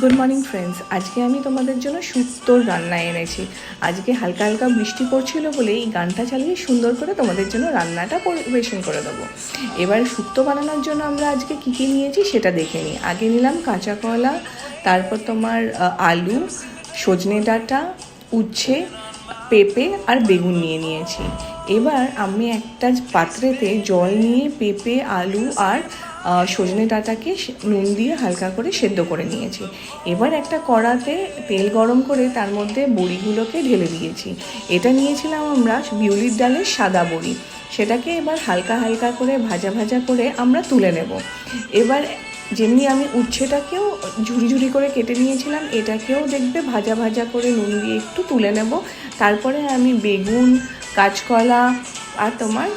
Good morning friends. आज के आमी तोमादेर जोन्नो शुक्तोर रान्ना एनेछि। आज के हल्का हल्का बृष्टि पड़छिलो बोले এই গানটা চালিয়ে সুন্দর করে তোমাদের জন্য রান্নাটা পরিবেশন করে দেবো। এবার শুক্তো বানানোর জন্য আমরা আজকে কী কী নিয়েছি সেটা দেখে নিই। আগে নিলাম কাঁচা কলা, তারপর তোমার আলু, সজনে ডাঁটা, উচ্ছে, পেঁপে আর বেগুন নিয়েছি। এবার আমি একটা পাত্রেতে জল নিয়ে পেঁপে, আলু আর সজনে ডাঁটাকে নুন দিয়ে হালকা করে সেদ্ধ করে নিয়েছি। এবার একটা কড়াতে তেল গরম করে তার মধ্যে বড়িগুলোকে ঢেলে দিয়েছি। এটা নিয়েছিলাম আমরা বিউলির ডালের সাদা বড়ি, সেটাকে এবার হালকা হালকা করে ভাজা ভাজা করে আমরা তুলে নেব। এবার যেমনি আমি উচ্ছেটাকেও ঝুড়ি ঝুড়ি করে কেটে নিয়েছিলাম, এটাকেও দেখবে ভাজা ভাজা করে নুন দিয়ে একটু তুলে নেব। তারপরে আমি বেগুন, কাঁচকলা আর তোমার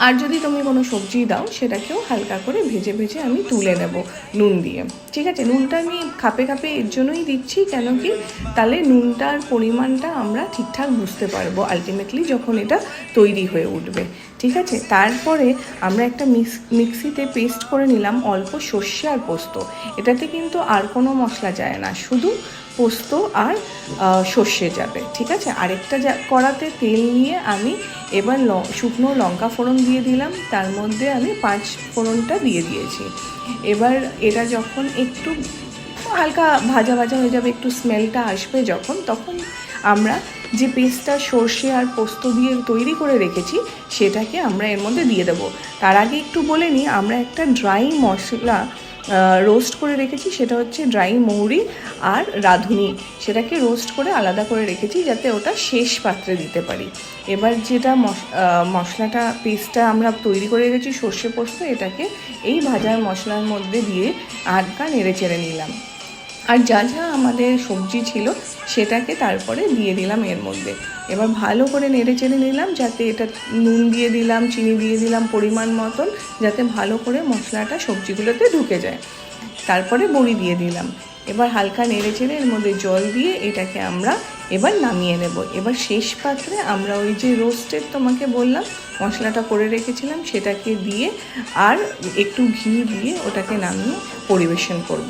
আর যদি তুমি কোনো সবজি দাও সেটাকেও হালকা করে ভেজে ভেজে আমি তুলে নেব নুন দিয়ে। ঠিক আছে, নুনটা আমি খাপে খাপে এর জন্যই দিচ্ছি, কেন কি তাহলে নুনটার পরিমাণটা আমরা ঠিকঠাক বুঝতে পারবো আলটিমেটলি যখন এটা তৈরি হয়ে উঠবে। ঠিক আছে, তারপরে আমরা একটা মিক্সিতে পেস্ট করে নিলাম অল্প সর্ষে আর পোস্ত। এটাতে কিন্তু আর কোনো মশলা যায় না, শুধু পোস্ত আর সর্ষে যাবে। ঠিক আছে, আরেকটা কড়াতে তেল নিয়ে আমি এবার শুকনো লঙ্কা ফোড়ন দিয়ে দিলাম, তার মধ্যে আমি 5 ফোড়নটা দিয়ে দিয়েছি। এবার এটা যখন একটু হালকা ভাজা ভাজা হয়ে যাবে, একটু স্মেলটা আসবে যখন, তখন আমরা যে পেস্টটা সর্ষে আর পোস্ত দিয়ে তৈরি করে রেখেছি সেটাকে আমরা এর মধ্যে দিয়ে দেবো। তার আগে একটু বলে নিই, আমরা একটা ড্রাই মশলা রোস্ট করে রেখেছি, সেটা হচ্ছে ড্রাই মৌরি আর রাঁধুনি, সেটাকে রোস্ট করে আলাদা করে রেখেছি যাতে ওটা শেষ পাত্রে দিতে পারি। এবার যেটা মশলাটা পেস্টটা আমরা তৈরি করে রেখেছি সর্ষে পোস্ত, এটাকে এই ভাজার মশলার মধ্যে দিয়ে হালকা নেড়ে চেড়ে নিলাম। আর যা যা আমাদের সবজি ছিল সেটাকে তারপরে দিয়ে দিলাম এর মধ্যে। এবার ভালো করে নেড়ে চেড়ে নিলাম, যাতে এটা নুন দিয়ে দিলাম, চিনি দিয়ে দিলাম পরিমাণ মতন, যাতে ভালো করে মশলাটা সবজিগুলোতে ঢুকে যায়। তারপরে বড়ি দিয়ে দিলাম। এবার হালকা নেড়ে চেড়ে এর মধ্যে জল দিয়ে এটাকে আমরা এবার নামিয়ে নেব। এবার শেষ পাত্রে আমরা ওই যে রোস্টেড তোমাকে বললাম মশলাটা করে রেখেছিলাম সেটাকে দিয়ে আর একটু ঘি দিয়ে ওটাকে নামিয়ে পরিবেশন করব।